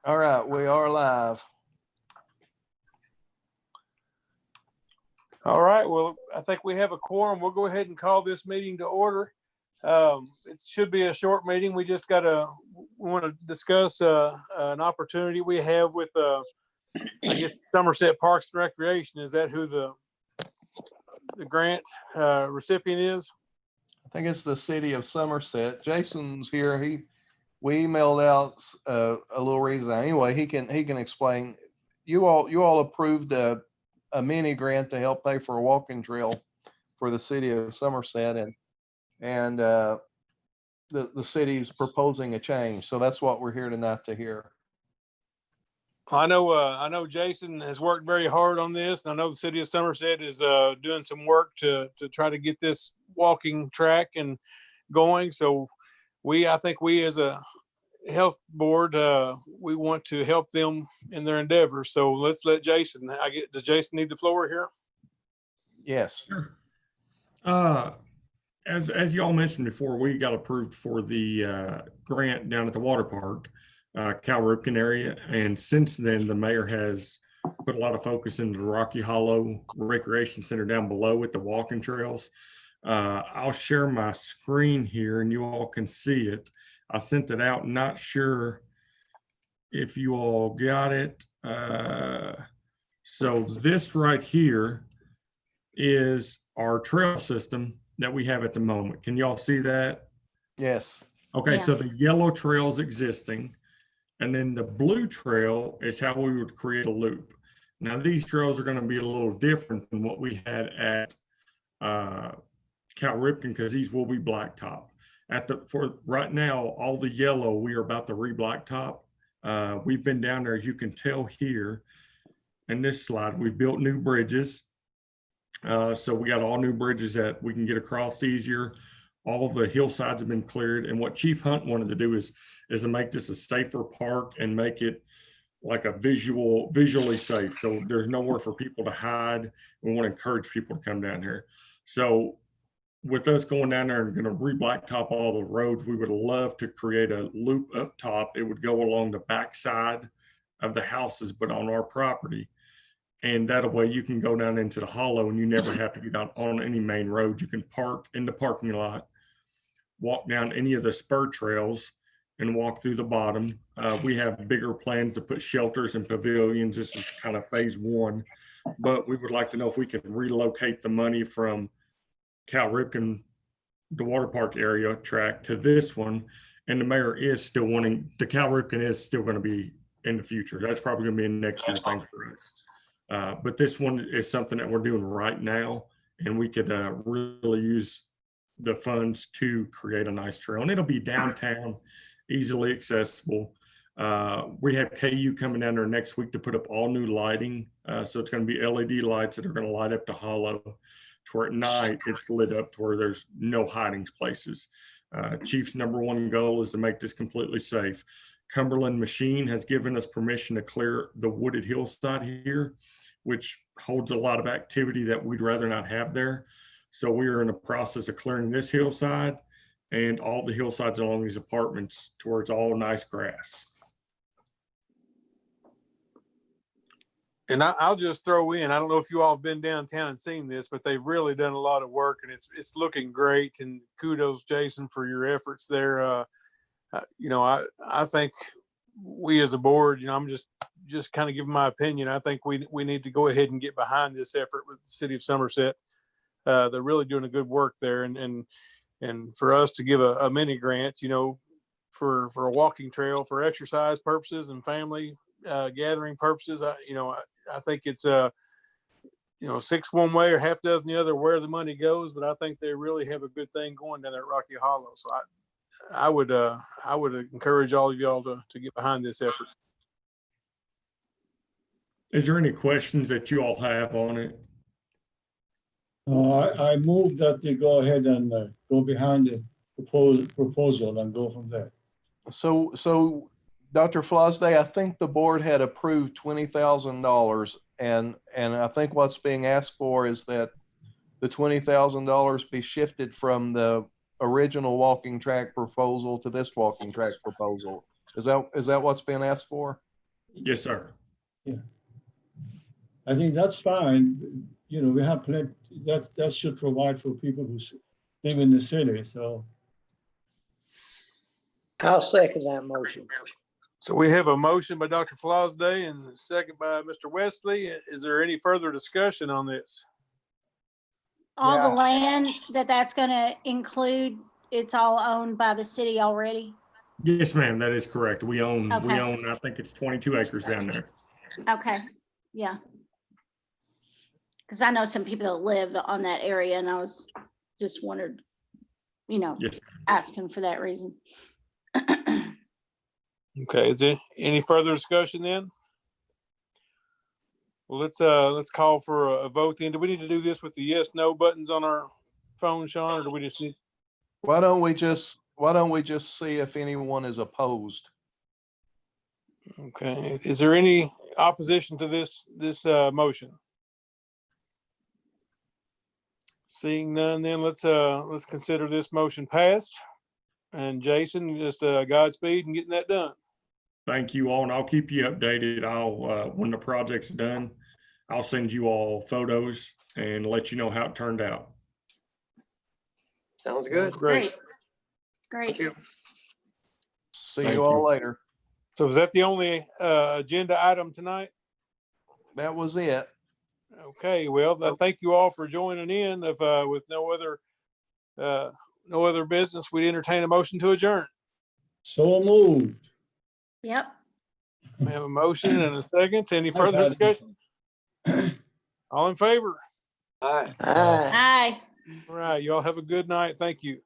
All right, we are live. All right, well, I think we have a quorum. We'll go ahead and call this meeting to order. It should be a short meeting. We just want to discuss an opportunity we have with, I guess, Somerset Parks and Recreation. Is that who the grant recipient is? I think it's the city of Somerset. Jason's here. We emailed out a little reason. Anyway, he can explain. You all approved a mini grant to help pay for a walking trail for the city of Somerset, and the city's proposing a change. So that's what we're here tonight to hear. I know Jason has worked very hard on this, and I know the city of Somerset is doing some work to try to get this walking track and going. So I think we as a health board, we want to help them in their endeavors. So let's let Jason. Does Jason need the floor here? Yes. Sure. As y'all mentioned before, we got approved for the grant down at the water park, Cal Ripken area, and since then the mayor has put a lot of focus into the Rocky Hollow Recreation Center down below with the walking trails. I'll share my screen here and you all can see it. I sent it out, not sure if you all got it. So this right here is our trail system that we have at the moment. Can y'all see that? Yes. Okay, Yeah. so the yellow trail is existing, and then the blue trail is how we would create a loop. Now these trails are going to be a little different than what we had at Cal Ripken, because these will be blacktop. For right now, all the yellow, we are about to re-blacktop. We've been down there, as you can tell here in this slide. We built new bridges. So we got all new bridges that we can get across easier. All the hillsides have been cleared. And what Chief Hunt wanted to do is to make this a safer park and make it like a visually safe. So there's nowhere for people to hide. We want to encourage people to come down here. So with us going down there and going to re-blacktop all the roads, we would love to create a loop up top. It would go along the backside of the houses, but on our property. And that way you can go down into the hollow and you never have to get out on any main road. You can park in the parking lot, walk down any of the spur trails and walk through the bottom. We have bigger plans to put shelters and pavilions. This is kind of phase one, but we would like to know if we can relocate the money from Cal Ripken, the water park area track, to this one. And the mayor is still wanting, the Cal Ripken is still going to be in the future. That's probably going to be a next year thing for us. But this one is something that we're doing right now, and we could really use the funds to create a nice trail. And it'll be downtown, easily accessible. We have KU coming down there next week to put up all new lighting. So it's going to be LED lights that are going to light up the hollow, to where at night it's lit up to where there's no hiding places. Chief's number one goal is to make this completely safe. Cumberland Machine has given us permission to clear the wooded hillside here, which holds a lot of activity that we'd rather not have there. So we are in the process of clearing this hillside and all the hillsides along these apartments towards all nice grass. And I'll just throw in, I don't know if you all have been downtown and seen this, but they've really done a lot of work and it's looking great. And kudos, Jason, for your efforts there. I think we as a board, I'm just kind of giving my opinion. I think we need to go ahead and get behind this effort with the city of Somerset. They're really doing a good work there. And for us to give a mini grant, for a walking trail for exercise purposes and family gathering purposes, I think it's six one way or half dozen the other where the money goes, but I think they really have a good thing going down there at Rocky Hollow. So I would encourage all of y'all to get behind this effort. Is there any questions that you all have on it? I move that they go ahead and go behind the proposal and go from there. So Dr. Flosday, I think the board had approved $20,000, and I think what's being asked for is that the $20,000 be shifted from the original walking track proposal to this walking track proposal. Is that what's being asked for? Yes, sir. I think that's fine. You know, we have plenty, that should provide for people who live in the city, so. I'll second that motion. So we have a motion by Dr. Flosday and a second by Mr. Wesley. Is there any further discussion on this? All Yeah. the land that's gonna include, it's all owned by the city already? Yes, ma'am, that is correct. We own, Okay. I think it's 22 acres down there. Okay, yeah. Because I know some people that live on that area and I was just wondered, you know, Yes. asking for that reason. Okay, is there any further discussion then? Well, let's call for a vote then. Do we need to do this with the yes, no buttons on our phone, Sean, or do we just need? Why don't we just see if anyone is opposed? Okay, is there any opposition to this motion? Seeing none, then let's consider this motion passed. And Jason, just Godspeed and getting that done. Thank you all, and I'll keep you updated. I'll, when the project's done, I'll send you all photos and let you know how it turned out. Sounds good. Great. Great. Thank you. See Thank you all you. later. So is that the only agenda item tonight? That was it. Okay, well, thank you all for joining in. If with no other business, we entertain a motion to adjourn. So moved. Yep. We have a motion and a second. Any Hi, further Patty. discussion? All in favor? Aye. Aye. All right, you all have a good night. Thank you.